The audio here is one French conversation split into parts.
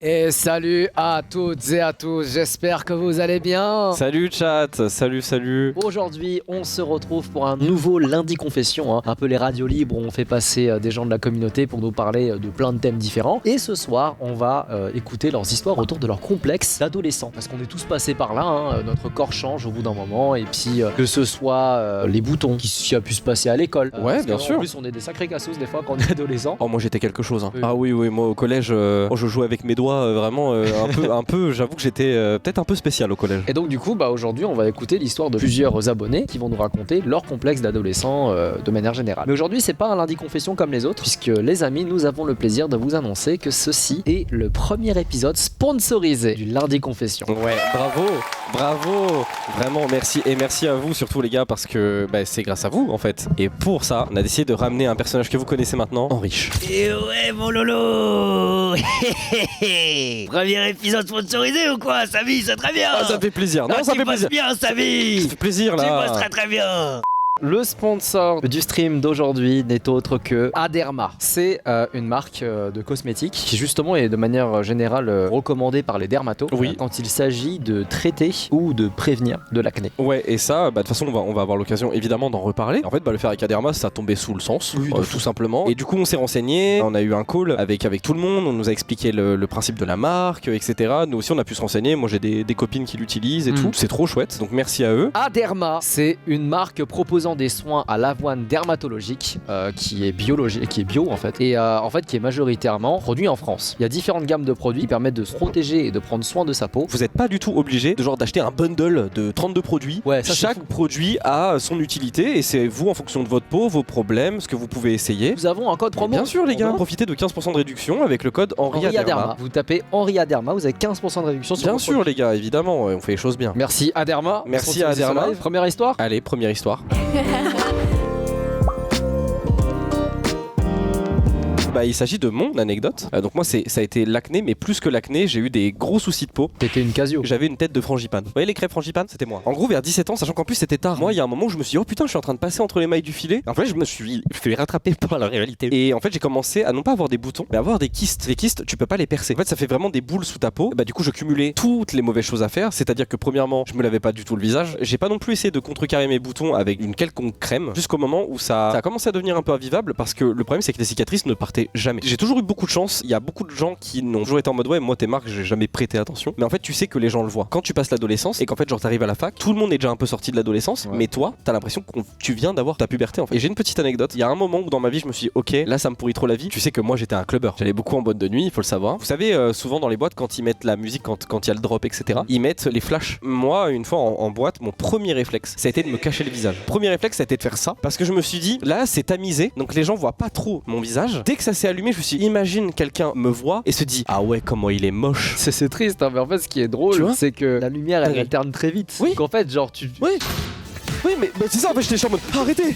Et salut à toutes et à tous, j'espère que vous allez bien. Salut chat, salut. Aujourd'hui, on se retrouve pour un nouveau lundi confession, un peu les radios libres où on fait passer des gens de la communauté pour nous parler de plein de thèmes différents. Et ce soir, on va écouter leurs histoires autour de leurs complexes d'adolescents. Parce qu'on est tous passés par là, notre corps change au bout d'un moment. Et puis que ce soit les boutons qui a pu se passer à l'école. Ouais, bien sûr. En plus, on est des sacrés cassos des fois quand on est adolescent. Oh, moi j'étais quelque chose. Oui. Ah oui, moi au collège, je jouais avec mes doigts vraiment un peu, j'avoue que j'étais peut-être un peu spécial au collège. Et donc du coup, aujourd'hui, on va écouter l'histoire de plusieurs abonnés qui vont nous raconter leur complexe d'adolescents de manière générale. Mais aujourd'hui, c'est pas un lundi confession comme les autres, puisque les amis, nous avons le plaisir de vous annoncer que ceci est le premier épisode sponsorisé du lundi confession. Ouais, bravo, vraiment merci et merci à vous surtout les gars parce que c'est grâce à vous en fait. Et pour ça, on a décidé de ramener un personnage que vous connaissez maintenant, Henrich. Et ouais mon lolo. Premier épisode sponsorisé ou quoi, Samy, c'est très bien. Ah, ça fait plaisir. Non, ça fait plaisir. Bien, Samy. Ça fait plaisir là. Tu bosses très bien. Le sponsor du stream d'aujourd'hui n'est autre que Aderma. C'est une marque de cosmétiques qui justement est de manière générale recommandée par les dermatos quand il s'agit de traiter ou de prévenir de l'acné. Ouais, et ça, de toute façon, on va avoir l'occasion évidemment d'en reparler. En fait, le faire avec Aderma, ça tombait sous le sens, tout simplement. Et du coup, on s'est renseigné, on a eu un call avec tout le monde, on nous a expliqué le principe de la marque, etc. Nous aussi, on a pu se renseigner. Moi, j'ai des copines qui l'utilisent et tout. C'est trop chouette, donc merci à eux. Aderma, c'est une marque proposant des soins à l'avoine dermatologique qui est bio en fait et en fait qui est majoritairement produit en France. Il y a différentes gammes de produits qui permettent de se protéger et de prendre soin de sa peau. Vous n'êtes pas du tout obligé d'acheter un bundle de 32 produits. Ouais, ça, chaque produit a son utilité et c'est vous en fonction de votre peau, vos problèmes, ce que vous pouvez essayer. Nous avons un code promo. Bien sûr les gars, profitez de 15% de réduction avec le code Henri Aderma. Vous tapez Henri Aderma, vous avez 15% de réduction sur Bien sûr les gars, évidemment, on fait les choses bien. Merci Aderma. Merci à Aderma. Première histoire. Allez, première histoire. Il s'agit de mon anecdote. Donc moi ça a été l'acné, mais plus que l'acné, j'ai eu des gros soucis de peau. T'étais une casio. J'avais une tête de frangipane. Vous voyez les crêpes frangipane, c'était moi. En gros vers 17 ans, sachant qu'en plus c'était tard. Moi il y a un moment où je me suis dit oh putain je suis en train de passer entre les mailles du filet. En fait je me suis fait rattraper par la réalité. Et en fait j'ai commencé à non pas avoir des boutons, mais à avoir des kystes. Les kystes tu peux pas les percer. En fait ça fait vraiment des boules sous ta peau. Du coup je cumulais toutes les mauvaises choses à faire. C'est-à-dire que premièrement je me lavais pas du tout le visage. J'ai pas non plus essayé de contrecarrer mes boutons avec une quelconque crème. Jusqu'au moment où ça a commencé à devenir un peu invivable parce que le problème c'est que les cicatrices ne partaient jamais. J'ai toujours eu beaucoup de chance, il y a beaucoup de gens qui n'ont toujours été en mode ouais moi t'es marque j'ai jamais prêté attention, mais en fait tu sais que les gens le voient quand tu passes l'adolescence et qu'en fait genre t'arrives à la fac, tout le monde est déjà un peu sorti de l'adolescence, mais toi t'as l'impression que tu viens d'avoir ta puberté en fait. Et j'ai une petite anecdote, il y a un moment où dans ma vie je me suis dit ok là ça me pourrit trop la vie. Tu sais que moi j'étais un clubbeur, j'allais beaucoup en boîte de nuit, il faut le savoir. Vous savez souvent dans les boîtes quand ils mettent la musique, quand il y a le drop etc, ils mettent les flashs. Moi une fois en boîte, mon premier réflexe ça a été de me cacher le visage. Premier réflexe ça a été de faire ça parce que je me suis dit là c'est tamisé donc les gens voient pas trop mon visage. Dès que ça s'est allumé je me suis dit imagine quelqu'un me voit et se dit ah ouais comment il est moche. C'est triste mais en fait ce qui est drôle c'est que la lumière elle alterne très vite. Oui. Donc en fait genre tu... Oui mais c'est ça en fait j'étais en mode arrêtez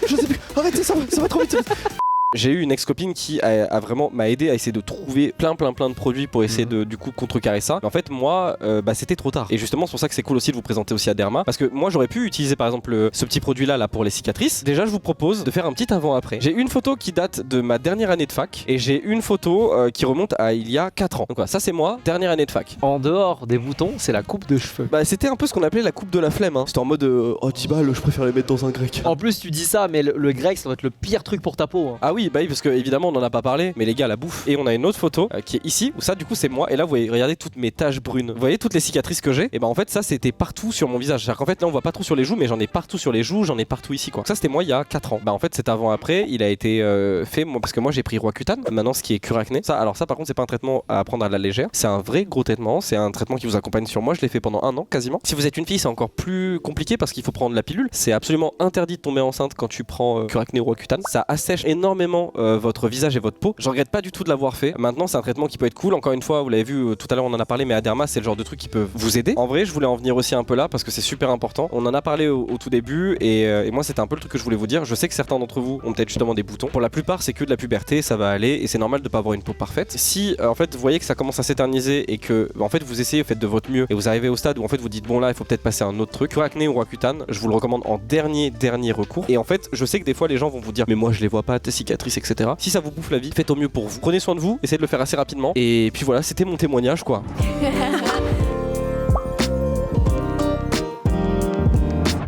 je sais plus arrêtez ça va trop vite. J'ai eu une ex-copine qui m'a aidé à essayer de trouver plein de produits pour essayer de du coup contrecarrer ça. Mais en fait moi c'était trop tard. Et justement c'est pour ça que c'est cool aussi de vous présenter aussi Aderma. Parce que moi j'aurais pu utiliser par exemple ce petit produit là pour les cicatrices. Déjà je vous propose de faire un petit avant-après. J'ai une photo qui date de ma dernière année de fac. Et j'ai une photo qui remonte à il y a 4 ans. Donc voilà, ça c'est moi, dernière année de fac. En dehors des boutons c'est la coupe de cheveux. C'était un peu ce qu'on appelait la coupe de la flemme. C'était en mode oh 10 balles je préfère les mettre dans un grec. En plus tu dis ça mais le grec ça doit être le pire truc pour ta peau. Ah oui parce que évidemment on n'en a pas parlé, mais les gars la bouffe. Et on a une autre photo qui est ici où ça du coup c'est moi. Et là vous voyez, regardez toutes mes taches brunes. Vous voyez toutes les cicatrices que j'ai. Et en fait ça c'était partout sur mon visage. C'est-à-dire qu'en fait là on voit pas trop sur les joues, mais j'en ai partout sur les joues, j'en ai partout ici quoi. Ça c'était moi il y a 4 ans. En fait cet avant après il a été fait moi parce que moi j'ai pris Roaccutane. Maintenant ce qui est cure acné. Ça par contre c'est pas un traitement à prendre à la légère. C'est un vrai gros traitement. C'est un traitement qui vous accompagne sur moi. Je l'ai fait pendant 1 an quasiment. Si vous êtes une fille c'est encore plus compliqué parce qu'il faut prendre la pilule. C'est absolument interdit de tomber enceinte quand tu prends cure acné ou Roaccutane. Ça assèche énormément votre visage et votre peau. Je regrette pas du tout de l'avoir fait. Maintenant c'est un traitement qui peut être cool. Encore une fois vous l'avez vu tout à l'heure on en a parlé, mais Aderma c'est le genre de truc qui peut vous aider. En vrai je voulais en venir aussi un peu là parce que c'est super important. On en a parlé au tout début et moi c'était un peu le truc que je voulais vous dire. Je sais que certains d'entre vous ont peut-être justement des boutons. Pour la plupart c'est que de la puberté, ça va aller et c'est normal de pas avoir une peau parfaite. Si en fait vous voyez que ça commence à s'éterniser et que en fait vous essayez, vous faites de votre mieux et vous arrivez au stade où en fait vous dites bon là il faut peut-être passer à un autre truc, cure acné ou Roaccutane, je vous le recommande en dernier recours. Et en fait je sais que des fois les gens vont vous dire mais moi je les vois pas tes cicatrices cicatrices, etc. Si ça vous bouffe la vie, faites au mieux pour vous. Prenez soin de vous, essayez de le faire assez rapidement. Et puis voilà, c'était mon témoignage quoi.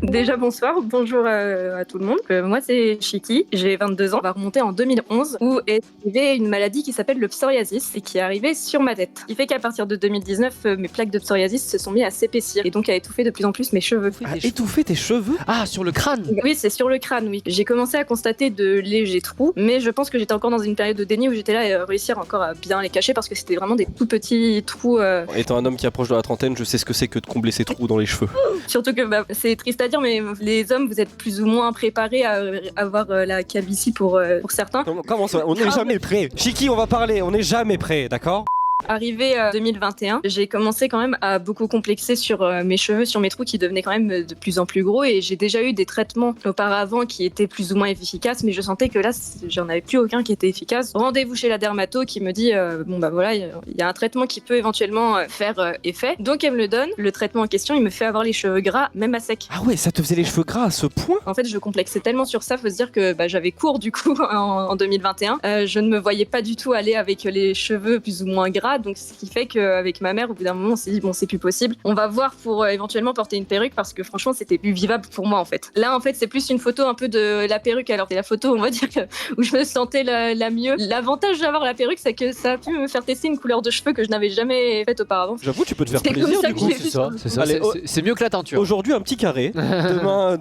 Déjà bonsoir, bonjour à tout le monde. Moi c'est Chiki, j'ai 22 ans. On va remonter en 2011 où est arrivée une maladie qui s'appelle le psoriasis et qui est arrivée sur ma tête. Ce qui fait qu'à partir de 2019, mes plaques de psoriasis se sont mis à s'épaissir et donc à étouffer de plus en plus mes cheveux. Étouffer tes cheveux? Ah, sur le crâne. Oui, c'est sur le crâne, oui. J'ai commencé à constater de légers trous, mais je pense que j'étais encore dans une période de déni où j'étais là à réussir encore à bien les cacher parce que c'était vraiment des tout petits trous. Étant un homme qui approche de la trentaine, je sais ce que c'est que de combler ces trous dans les cheveux. Surtout que c'est triste à dire, mais les hommes, vous êtes plus ou moins préparés à avoir la calvitie pour certains. Comment ça? On n'est jamais prêt. Chiki, on va parler, on n'est jamais prêt, d'accord? Arrivé 2021, j'ai commencé quand même à beaucoup complexer sur mes cheveux, sur mes trous qui devenaient quand même de plus en plus gros et j'ai déjà eu des traitements auparavant qui étaient plus ou moins efficaces mais je sentais que là j'en avais plus aucun qui était efficace. Rendez-vous chez la dermato qui me dit bon bah voilà, il y a un traitement qui peut éventuellement faire effet. Donc elle me le donne, le traitement en question, il me fait avoir les cheveux gras même à sec. Ah ouais, ça te faisait les cheveux gras à ce point? En fait, je complexais tellement sur ça, faut se dire que j'avais cours du coup en 2021. Je ne me voyais pas du tout aller avec les cheveux plus ou moins gras. Donc ce qui fait qu'avec ma mère au bout d'un moment on s'est dit bon c'est plus possible, on va voir pour éventuellement porter une perruque parce que franchement c'était plus vivable pour moi en fait. Là en fait c'est plus une photo un peu de la perruque, alors c'est la photo on va dire où je me sentais la mieux. L'avantage d'avoir la perruque c'est que ça a pu me faire tester une couleur de cheveux que je n'avais jamais faite auparavant. J'avoue tu peux te faire C'est plaisir comme ça du que coup. j'ai vu ça. C'est ça, Allez, c'est mieux que la teinture. Aujourd'hui un petit carré, demain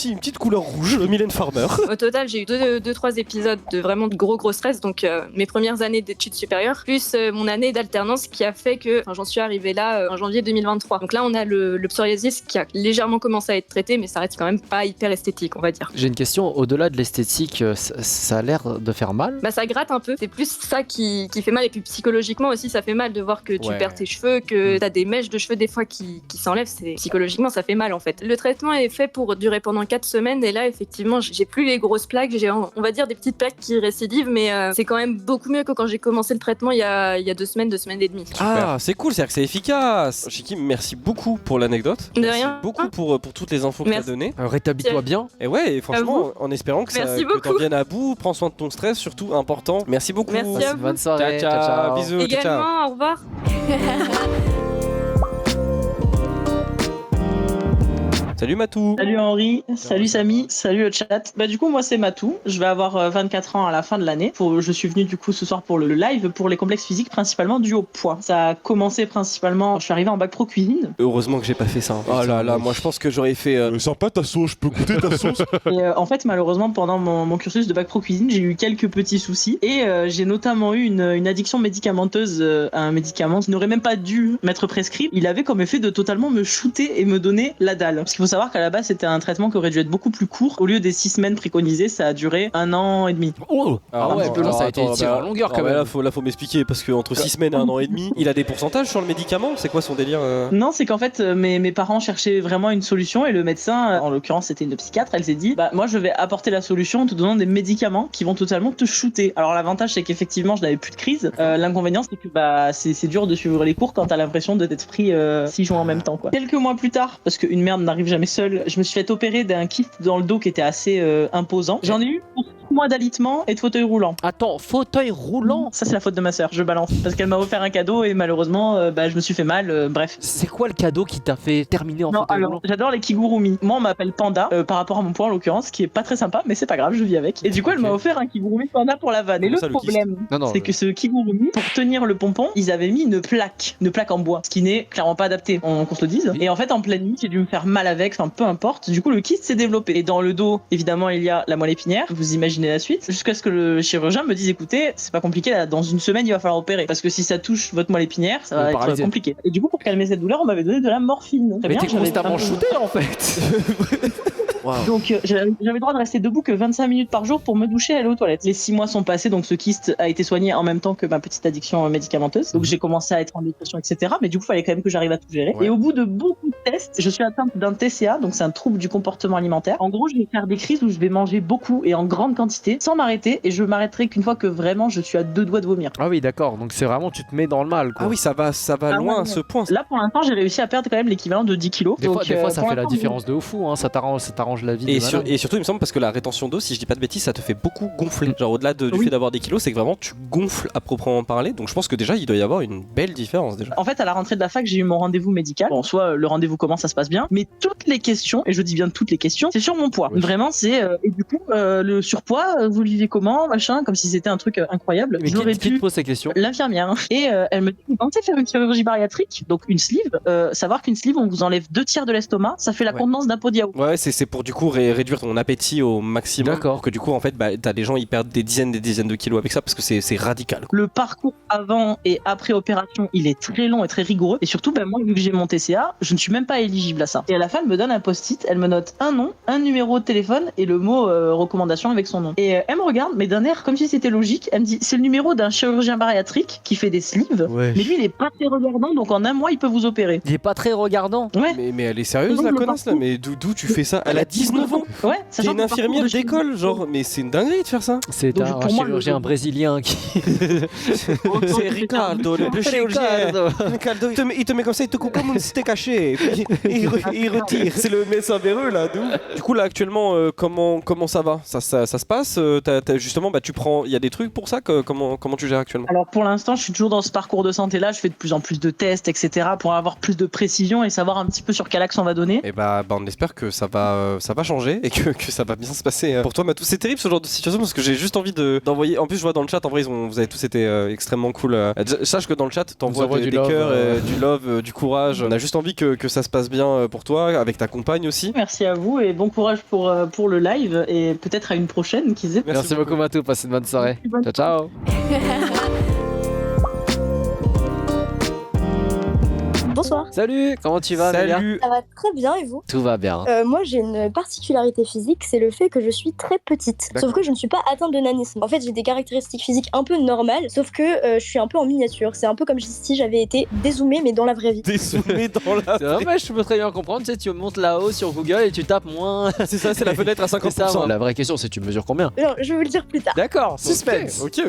une petite couleur rouge, Mylène Farmer. Au total j'ai eu 2-3 épisodes de vraiment de gros stress, donc mes premières années d'études supérieures plus mon année d'alternance qui a fait que j'en suis arrivée là en janvier 2023. Donc là on a le psoriasis qui a légèrement commencé à être traité mais ça reste quand même pas hyper esthétique on va dire. J'ai une question, au-delà de l'esthétique, ça a l'air de faire mal? Ça gratte un peu, c'est plus ça qui fait mal et puis psychologiquement aussi ça fait mal de voir que tu perds tes cheveux, que t'as des mèches de cheveux des fois qui s'enlèvent, psychologiquement ça fait mal en fait. Le traitement est fait pour durer pendant 4 semaines et là effectivement j'ai plus les grosses plaques, j'ai on va dire des petites plaques qui récidivent mais c'est quand même beaucoup mieux que quand j'ai commencé le traitement il y a 2 semaines et demie. Ah c'est cool, c'est-à-dire que c'est efficace. Chiki, merci beaucoup pour l'anecdote. De merci rien. beaucoup pour toutes les infos que tu as données. Rétablis-toi bien. Et ouais, et franchement, en espérant que t'en viennes à bout, prends soin de ton stress, surtout important. Merci beaucoup. Merci à vous. Bonne soirée. Ciao. Bisous. Également, ciao. au revoir. Salut Matou. Salut Henri, salut Samy, salut le chat. Du coup moi c'est Matou, je vais avoir 24 ans à la fin de l'année. Je suis venu du coup ce soir pour le live pour les complexes physiques principalement dû au poids. Ça a commencé principalement, je suis arrivé en bac pro cuisine. Heureusement que j'ai pas fait ça. Oh là là, moi je pense que j'aurais fait... Sympa ta sauce, je peux goûter ta sauce. Et en fait malheureusement pendant mon cursus de bac pro cuisine j'ai eu quelques petits soucis et j'ai notamment eu une addiction médicamenteuse à un médicament qui n'aurait même pas dû m'être prescrit. Il avait comme effet de totalement me shooter et me donner la dalle. Parce qu'il faut savoir qu'à la base c'était un traitement qui aurait dû être beaucoup plus court. Au lieu des 6 semaines préconisées, ça a duré 1 an et demi. Oh ah ouais, attends, ça a été tiré en longueur quand même. Là faut m'expliquer parce que entre 6 semaines et 1 an et demi, il a des pourcentages sur le médicament? C'est quoi son délire Non, c'est qu'en fait mes parents cherchaient vraiment une solution et le médecin, en l'occurrence c'était une psychiatre, elle s'est dit moi je vais apporter la solution en te donnant des médicaments qui vont totalement te shooter. Alors l'avantage c'est qu'effectivement je n'avais plus de crise. L'inconvénient c'est que c'est dur de suivre les cours quand t'as l'impression d'être pris 6 jours en même temps quoi. Quelques mois plus tard, parce qu'une merde n'arrive jamais seule, je me suis fait opérer d'un kyste dans le dos qui était assez imposant. J'en ai eu pour 6 mois d'alitement et de fauteuil roulant. Attends, fauteuil roulant? Ça c'est la faute de ma sœur, je balance. Parce qu'elle m'a offert un cadeau et malheureusement je me suis fait mal, bref. C'est quoi le cadeau qui t'a fait terminer en fauteuil roulant? J'adore les kigurumi. Moi on m'appelle Panda par rapport à mon poids en l'occurrence, qui est pas très sympa mais c'est pas grave, je vis avec. Et du coup elle m'a offert un kigurumi Panda pour la vanne. Et le problème c'est que ce kigurumi, pour tenir le pompon, ils avaient mis une plaque en bois, ce qui n'est clairement pas adapté, qu'on se le dise. Et en fait en pleine nuit j'ai dû me faire mal avec, enfin peu importe. Du coup le kyste s'est développé. Et dans le dos évidemment il y a la moelle épinière, vous imaginez la suite, jusqu'à ce que le chirurgien me dise écoutez c'est pas compliqué là, dans 1 semaine il va falloir opérer, parce que si ça touche votre moelle épinière ça va être compliqué. Et du coup pour calmer cette douleur on m'avait donné de la morphine. Mais t'es constamment shooté en fait. Wow. Donc j'avais le droit de rester debout que 25 minutes par jour pour me doucher et aller aux toilettes. Les 6 mois sont passés, donc ce kyste a été soigné en même temps que ma petite addiction médicamenteuse. Donc j'ai commencé à être en dépression, etc. Mais du coup, il fallait quand même que j'arrive à tout gérer. Ouais. Et au bout de beaucoup de tests, je suis atteinte d'un TCA, donc c'est un trouble du comportement alimentaire. En gros, je vais faire des crises où je vais manger beaucoup et en grande quantité, sans m'arrêter, et je m'arrêterai qu'une fois que vraiment je suis à 2 doigts de vomir. Ah oui, d'accord. Donc c'est vraiment, tu te mets dans le mal, quoi. Ah oui, ça va loin à ce point. Là, pour l'instant, j'ai réussi à perdre quand même l'équivalent de 10 kilos. Des fois, ça fait la différence de fou, hein. Ça t'arrange t'arrange la vie. Et surtout, il me semble parce que la rétention d'eau, si je dis pas de bêtises, ça te fait beaucoup gonfler. Genre au-delà du fait d'avoir des kilos, c'est que vraiment tu gonfles à proprement parler. Donc je pense que déjà il doit y avoir une belle différence déjà. En fait, à la rentrée de la fac, j'ai eu mon rendez-vous médical. Bon, soit le rendez-vous commence, ça se passe bien, mais toutes les questions, et je dis bien toutes les questions, c'est sur mon poids. Oui. Vraiment, c'est et du coup le surpoids, vous le vivez comment, machin, comme si c'était un truc incroyable. Mais qui te pose ces questions? L'infirmière. Et elle me dit, vous pensez faire une chirurgie bariatrique, donc une sleeve. Savoir qu'une sleeve, on vous enlève 2/3 de l'estomac, ça fait la contenance d'un pot de yaourt. Ouais, c'est pour du coup réduire ton appétit au maximum. D'accord. Que du coup, en fait, t'as des gens, ils perdent des dizaines de kilos avec ça parce que c'est radical. Le parcours avant et après opération, il est très long et très rigoureux. Et surtout, moi, vu que j'ai mon TCA, je ne suis même pas éligible à ça. Et à la fin, elle me donne un post-it, elle me note un nom, un numéro de téléphone et le mot recommandation avec son nom. Et elle me regarde, mais d'un air comme si c'était logique. Elle me dit, c'est le numéro d'un chirurgien bariatrique qui fait des sleeves. Ouais. Mais lui, il est pas très regardant, donc en un mois, il peut vous opérer. Il est pas très regardant. Ouais. Mais elle est sérieuse, la connasse là? Mais d'où tu fais ça? Elle a 19 ans. Ouais. C'est une infirmière d'école, genre. Mais c'est une dinguerie de faire ça. C'est un chirurgien brésilien qui. C'est Ricardo, le chirurgien. Ricardo, il te met comme ça, il te coupe comme un steak haché. Et puis il retire. C'est le médecin véreux là. Du coup là actuellement, comment ça va? Ça se passe? Justement, tu prends. Il y a des trucs pour ça. Comment tu gères actuellement? Alors pour l'instant, je suis toujours dans ce parcours de santé là. Je fais de plus en plus de tests, etc. pour avoir plus de précision et savoir un petit peu sur quel axe on va donner. Et on espère que ça va changer et que ça va bien se passer pour toi, Matou. C'est terrible ce genre de situation parce que j'ai juste envie d'envoyer. En plus, je vois dans le chat, en vrai, vous avez tous été extrêmement cool. Sache que dans le chat, t'envoies des cœurs, du love, du courage. On a juste envie que ça se passe bien pour toi, avec ta compagne aussi. Merci à vous et bon courage pour le live et peut-être à une prochaine. Merci beaucoup, Matou. Passez une bonne soirée. Ciao, ciao. Bonsoir. Salut, comment tu vas? Salut. Ça va très bien et vous? Tout va bien. Moi j'ai une particularité physique, c'est le fait que je suis très petite. Sauf que je ne suis pas atteinte de nanisme. En fait j'ai des caractéristiques physiques un peu normales, sauf que je suis un peu en miniature. C'est un peu comme si j'avais été dézoomée mais dans la vraie vie. Dézoomée dans la vraie vie. Ouais, je peux très bien comprendre, tu sais, tu montes là-haut sur Google et tu tapes moins. C'est ça, c'est la fenêtre à 50%. La vraie question c'est tu mesures combien? Non, je vais vous le dire plus tard. D'accord, suspense. Ok.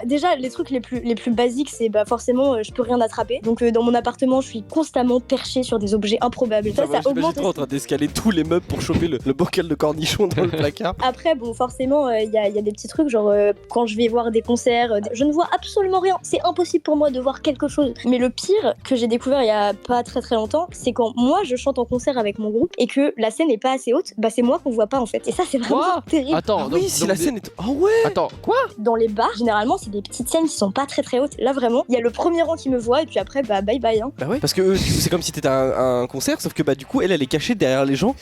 Déjà les trucs les plus basiques c'est forcément je peux rien attraper. Donc dans mon appartement je suis constamment perché sur des objets improbables. Ça augmente. Trop en train d'escaler tous les meubles pour choper le bocal de cornichon dans le placard. Après, forcément, il y a des petits trucs, genre quand je vais voir des concerts, je ne vois absolument rien. C'est impossible pour moi de voir quelque chose. Mais le pire que j'ai découvert il y a pas très très longtemps, c'est quand moi je chante en concert avec mon groupe et que la scène est pas assez haute, c'est moi qu'on voit pas en fait. Et ça, c'est vraiment terrible. Attends, oui, si la scène est. Oh ouais. Attends, quoi? Dans les bars, généralement, c'est des petites scènes qui sont pas très très hautes. Là, vraiment, il y a le premier rang qui me voit et puis après, bye bye. Hein. Bah ouais, parce que c'est comme si t'étais un concert, sauf que du coup elle est cachée derrière les gens.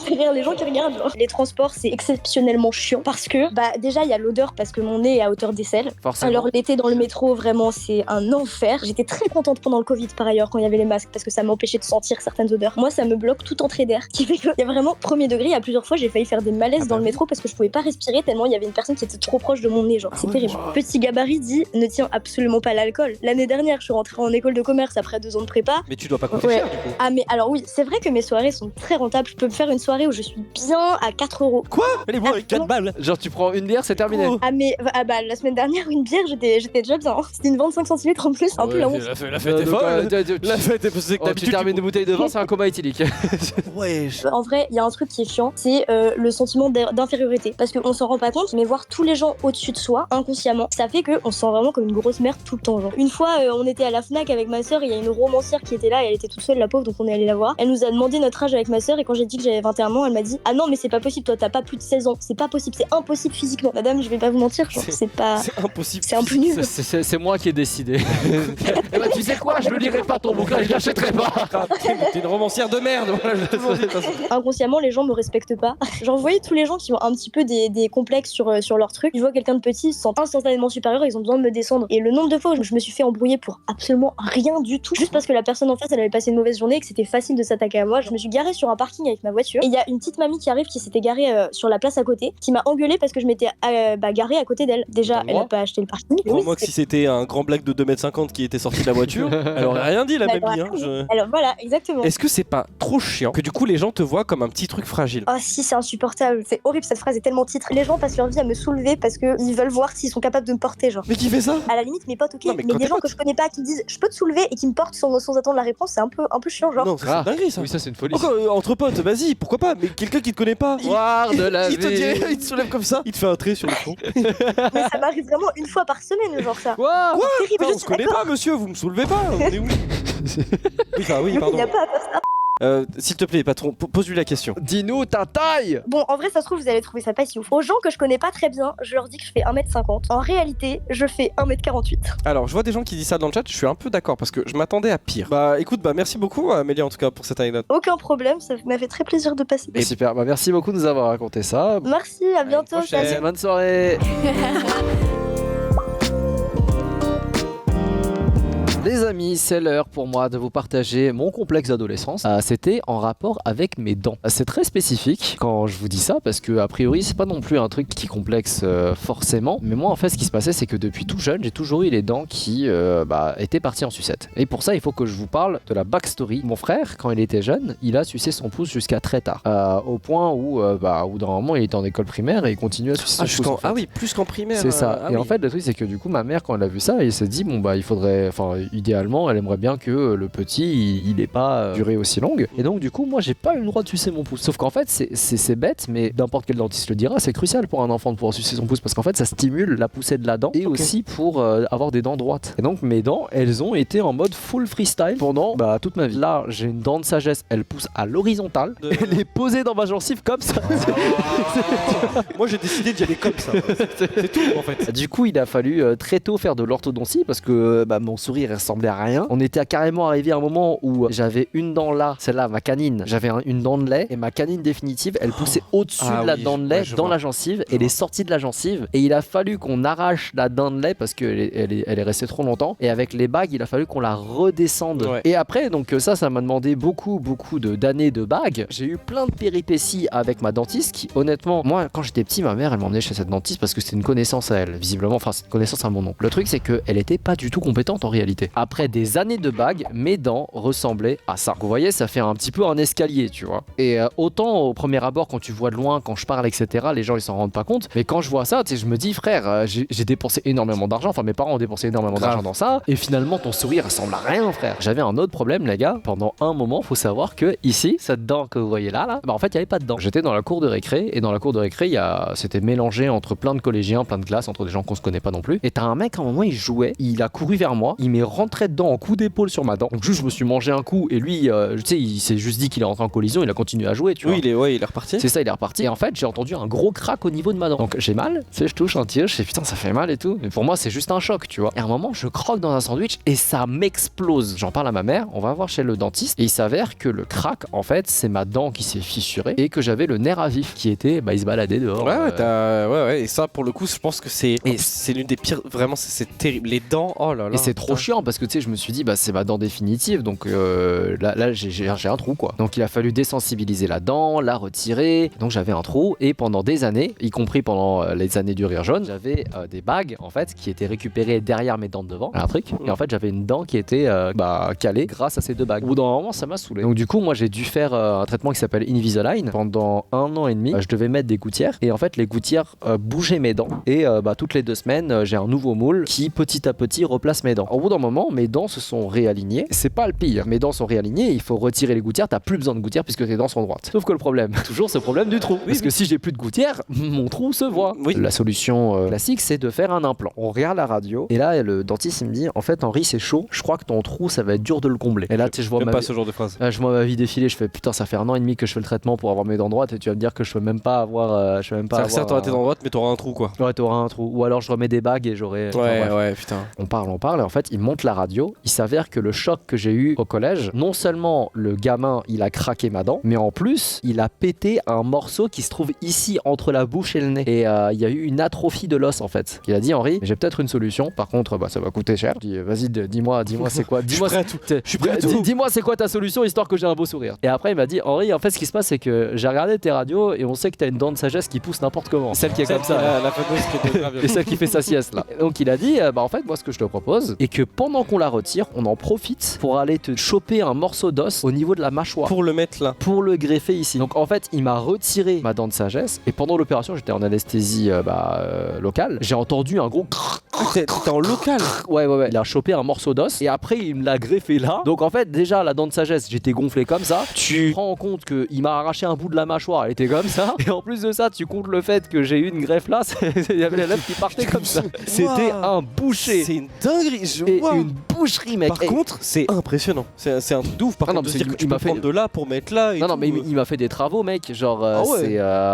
Derrière les gens qui regardent. Genre. Les transports c'est exceptionnellement chiant parce que déjà il y a l'odeur parce que mon nez est à hauteur d'aisselle. Forcément. Alors l'été dans le métro vraiment c'est un enfer. J'étais très contente pendant le Covid par ailleurs quand il y avait les masques parce que ça m'empêchait de sentir certaines odeurs. Moi ça me bloque toute entrée d'air. Qui fait qu'il y a vraiment premier degré. À plusieurs fois j'ai failli faire des malaises dans le métro parce que je pouvais pas respirer tellement il y avait une personne qui était trop proche de mon nez. Genre c'est terrible. Petit gabarit dit ne tient absolument pas l'alcool. L'année dernière je suis rentrée en école de commerce après 2 ans de prépa. Mais tu dois pas coûter cher du coup. Ah mais alors oui, c'est vrai que mes soirées sont très rentables. Je peux me faire une soirée où je suis bien à 4 €. Quoi? Allez, moi avec 4 balles. Genre tu prends une bière, c'est terminé. La semaine dernière, une bière, j'étais déjà bien. C'était une 25 centilitres en plus, un peu la honte. La fête est folle. La fête est parce que tu termines une bouteille de vin, c'est un coma éthylique. Ouais. En vrai, il y a un truc qui est chiant, c'est le sentiment d'infériorité. Parce qu'on s'en rend pas compte, mais voir tous les gens au-dessus de soi, inconsciemment, ça fait qu'on se sent vraiment comme une grosse merde tout le temps. Genre. Une fois, on était à la Fnac avec ma soeur, il y a une romancière qui était là, et elle était toute seule, la pauvre, donc on est allé la voir. Elle nous a demandé notre âge avec ma soeur, et quand j'ai dit que j'avais 21 ans, elle m'a dit: ah non, mais c'est pas possible, toi t'as pas plus de 16 ans, c'est pas possible, c'est impossible physiquement. Madame, je vais pas vous mentir, genre, c'est impossible. C'est un peu nul. C'est moi qui ai décidé. Tu sais quoi, je ne lirai pas ton bouquin, je l'achèterai pas. T'es une romancière de merde. Inconsciemment, les gens me respectent pas. Genre, vous voyez tous les gens qui ont un petit peu des complexes sur leur truc. Ils voient quelqu'un de petit, ils se sentent instantanément supérieur, ils ont besoin de me descendre. Et le nombre de fois où je me suis fait embrouiller pour absolument rien du tout, juste parce que la personne en face, elle avait passé une mauvaise journée et que c'était facile de s'attaquer à moi. Je me suis garée sur un parking avec ma voiture et il y a une petite mamie qui arrive qui s'était garée sur la place à côté, qui m'a engueulée parce que je m'étais garée à côté d'elle. Déjà, elle a pas acheté le parking. Crois-moi que si c'était un grand black de 2,50 m qui était sorti de la voiture, elle aurait rien dit la même vie. Alors voilà, exactement. Est-ce que c'est pas trop chiant que du coup les gens te voient comme un petit truc fragile? Ah si, c'est insupportable. C'est horrible, cette phrase est tellement titre. Les gens passent leur vie à me soulever parce qu'ils veulent voir s'ils sont capables de me porter, genre. Mais qui fait ça? À la limite, mes potes, ok, non, mais des gens que je connais pas qui me disent je peux te soulever et qui me portent sans attendre la réponse, c'est un peu chiant, genre. Non, c'est dinguerie ça. Oui, ça c'est une folie. Encore entre potes, vas-y, pourquoi pas, mais quelqu'un qui te connaît pas, il te soulève comme ça, il te fait un trait sur le front. Mais ça m'arrive vraiment une fois par semaine, genre ça. Quoi C'est terrible, On se connaît pas, monsieur, vous me soulevez pas, on est où? Oui, Il pardon. n'y a pas à faire ça. S'il te plaît, patron, pose-lui la question. Dis-nous ta taille. Bon, en vrai, ça se trouve, vous allez trouver ça pas si ouf. Aux gens que je connais pas très bien, je leur dis que je fais 1m50. En réalité, je fais 1m48. Alors, je vois des gens qui disent ça dans le chat, je suis un peu d'accord parce que je m'attendais à pire. Bah écoute, merci beaucoup Amélie en tout cas pour cette anecdote. Aucun problème, ça m'a fait très plaisir de passer. Et super, merci beaucoup de nous avoir raconté ça. Merci, à bientôt. prochaine. Bonne soirée. Les amis, c'est l'heure pour moi de vous partager mon complexe d'adolescence. C'était en rapport avec mes dents. C'est très spécifique quand je vous dis ça parce que a priori c'est pas non plus un truc qui complexe forcément. Mais moi en fait ce qui se passait c'est que depuis tout jeune j'ai toujours eu les dents qui étaient parties en sucette. Et pour ça il faut que je vous parle de la backstory. Mon frère quand il était jeune il a sucé son pouce jusqu'à très tard. Au point où au bout d'un moment il était en école primaire et il continue à sucer son pouce. En fait. Ah oui, plus qu'en primaire. C'est ça. Et en fait le truc c'est que du coup ma mère quand elle a vu ça elle s'est dit il faudrait... idéalement, elle aimerait bien que le petit, il ait pas duré aussi longue. Et donc, du coup, moi, j'ai pas eu le droit de sucer mon pouce. Sauf qu'en fait, c'est bête, mais n'importe quel dentiste le dira, c'est crucial pour un enfant de pouvoir sucer son pouce parce qu'en fait, ça stimule la poussée de la dent et aussi pour avoir des dents droites. Et donc, mes dents, elles ont été en mode full freestyle pendant toute ma vie. Là, j'ai une dent de sagesse, elle pousse à l'horizontale. Elle est posée dans ma gencive comme ça. Moi, j'ai décidé d'y aller comme ça. C'est tout, en fait. Du coup, il a fallu très tôt faire de l'orthodontie parce que mon sourire ressemblait à rien. On était carrément arrivé à un moment où j'avais une dent là, celle-là, ma canine. J'avais une dent de lait et ma canine définitive, elle poussait au-dessus de la dent de lait dans la gencive et elle est sortie de la gencive. Et il a fallu qu'on arrache la dent de lait parce qu'elle est restée trop longtemps. Et avec les bagues, il a fallu qu'on la redescende. Ouais. Et après, donc ça m'a demandé beaucoup d'années de bagues. J'ai eu plein de péripéties avec ma dentiste qui, honnêtement, moi, quand j'étais petit, ma mère, elle m'emmenait chez cette dentiste parce que c'était une connaissance à elle, visiblement. Enfin, c'est une connaissance à mon oncle. Le truc, c'est qu'elle était pas du tout compétente en réalité. Après des années de bagues, mes dents ressemblaient à ça. Vous voyez, ça fait un petit peu un escalier, tu vois. Et autant au premier abord, quand tu vois de loin, quand je parle, etc., les gens ils s'en rendent pas compte. Mais quand je vois ça, tu sais, je me dis, frère, j'ai dépensé énormément d'argent. Enfin, mes parents ont dépensé énormément d'argent dans ça. Et finalement, ton sourire ressemble à rien, frère. J'avais un autre problème, les gars. Pendant un moment, faut savoir que ici, cette dent que vous voyez là, en fait, il y avait pas de dent. J'étais dans la cour de récré et dans la cour de récré, c'était mélangé entre plein de collégiens, plein de classes, entre des gens qu'on se connaît pas non plus. Et t'as un mec à un moment, il jouait, il a couru vers moi, il m'est rentré dedans en coup d'épaule sur ma dent. Donc juste je me suis mangé un coup et lui, tu sais, il s'est juste dit qu'il est rentré en collision, il a continué à jouer, tu vois. Il est reparti. C'est ça, il est reparti. Et en fait, j'ai entendu un gros crack au niveau de ma dent. Donc j'ai mal, tu sais, je touche un tir, je sais putain, ça fait mal et tout. Mais pour moi, c'est juste un choc, tu vois. Et à un moment, je croque dans un sandwich et ça m'explose. J'en parle à ma mère, on va voir chez le dentiste et il s'avère que le crack, en fait, c'est ma dent qui s'est fissurée et que j'avais le nerf à vif qui était, il se baladait dehors. Ouais, et ça, pour le coup, je pense que c'est l'une des pires. Vraiment, c'est terrible. Les dents, oh là là. Et c'est trop chiant parce que tu sais, je me suis dit, c'est ma dent définitive, donc là j'ai un trou quoi. Donc il a fallu désensibiliser la dent, la retirer. Donc j'avais un trou et pendant des années, y compris pendant les années du rire jaune, j'avais des bagues en fait qui étaient récupérées derrière mes dents de devant, un truc. Et en fait j'avais une dent qui était calée grâce à ces deux bagues. Au bout d'un moment, ça m'a saoulé. Donc du coup, moi j'ai dû faire un traitement qui s'appelle Invisalign pendant 1 an et demi. Je devais mettre des gouttières et en fait les gouttières bougeaient mes dents et toutes les 2 semaines, j'ai un nouveau moule qui petit à petit replace mes dents. Au bout d'un moment, mes dents se sont réalignées. C'est pas le pire. Mes dents sont réalignées, il faut retirer les gouttières, t'as plus besoin de gouttières puisque tes dents sont droites. Sauf que le problème, toujours ce problème du trou. Parce que si j'ai plus de gouttières, mon trou se voit. La solution classique, c'est de faire un implant. On regarde la radio et là, le dentiste il me dit, en fait, Henri, c'est chaud, je crois que ton trou, ça va être dur de le combler. Et là, tu sais, je vois ce genre de phrase. Je vois ma vie défiler, je fais putain, ça fait 1 an et demi que je fais le traitement pour avoir mes dents droites et tu vas me dire que je peux même pas avoir. Ça, t'auras tes dents droites, mais t'auras un trou quoi. Ouais, t'auras un trou. Ou alors je remets des bagues et j'aurai. Ouais, putain. On parle et en fait, il monte la radio. Il s'avère que le choc que j'ai eu au collège, non seulement le gamin il a craqué ma dent, mais en plus il a pété un morceau qui se trouve ici entre la bouche et le nez. Et il y a eu une atrophie de l'os en fait. Il a dit Henri, j'ai peut-être une solution. Par contre, ça va coûter cher. Je dis vas-y, dis-moi c'est quoi. Dis-moi dis-moi c'est quoi ta solution histoire que j'ai un beau sourire. Et après il m'a dit Henri, en fait ce qui se passe c'est que j'ai regardé tes radios et on sait que t'as une dent de sagesse qui pousse n'importe comment. Celle qui est comme ça. La fameuse qui est et celle qui fait sa sieste là. Donc il a dit en fait moi ce que je te propose et que pendant pendant qu'on la retire, on en profite pour aller te choper un morceau d'os au niveau de la mâchoire. Pour le mettre là. Pour le greffer ici. Donc en fait, il m'a retiré ma dent de sagesse et pendant l'opération, j'étais en anesthésie locale. J'ai entendu un gros T'étais en local. Ouais. Il a chopé un morceau d'os et après il me l'a greffé là. Donc en fait, déjà la dent de sagesse, j'étais gonflé comme ça. Tu prends en compte qu'il m'a arraché un bout de la mâchoire, elle était comme ça. Et en plus de ça, tu comptes le fait que j'ai eu une greffe là, il y avait la lèvre qui partait comme ça. C'était un boucher. C'est une dinguerie. Et une boucherie, mec. Par contre, c'est impressionnant. C'est un truc de ouf. Par contre, de se dire que tu peux prendre de là pour mettre là. Non, mais il m'a fait des travaux, mec. Genre,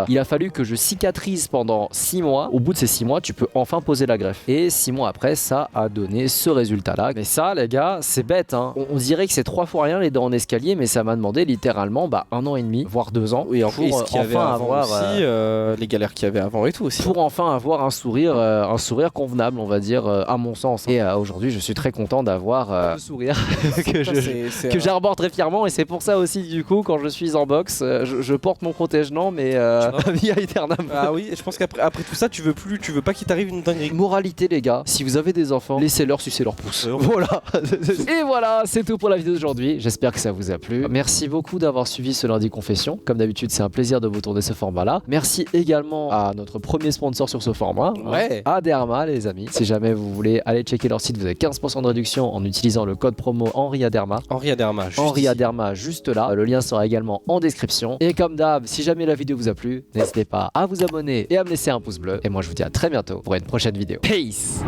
il a fallu que je cicatrise pendant 6 mois. Au bout de ces 6 mois, tu peux enfin poser la greffe. Et 6 mois après, ça a donné ce résultat-là. Mais ça, les gars, c'est bête, hein. On dirait que c'est 3 fois rien les dents en escalier, mais ça m'a demandé littéralement 1 an et demi, voire 2 ans. Oui, pour enfin avoir aussi, les galères qu'il y avait avant et tout aussi. Pour enfin avoir un sourire convenable, on va dire, à mon sens. Et aujourd'hui, je suis très content d'avoir le sourire que j'arbore très fièrement. Et c'est pour ça aussi, du coup, quand je suis en boxe, je porte mon protège-dents, mais via Eternam. Ah oui, je pense qu'après tout ça, tu veux pas qu'il t'arrive une dinguerie. Moralité, les gars, si vous avez des enfants, laissez-leur sucer leur pouce. Voilà. Et voilà, c'est tout pour la vidéo d'aujourd'hui. J'espère que ça vous a plu. Merci beaucoup d'avoir suivi ce lundi confession. Comme d'habitude, c'est un plaisir de vous tourner ce format-là. Merci également à notre premier sponsor sur ce format, Aderma, les amis. Si jamais vous voulez aller checker leur site, vous avez 15% de réduction en utilisant le code promo Henri Aderma. Henri Aderma, juste là. Le lien sera également en description. Et comme d'hab, si jamais la vidéo vous a plu, n'hésitez pas à vous abonner et à me laisser un pouce bleu. Et moi, je vous dis à très bientôt pour une prochaine vidéo. Peace!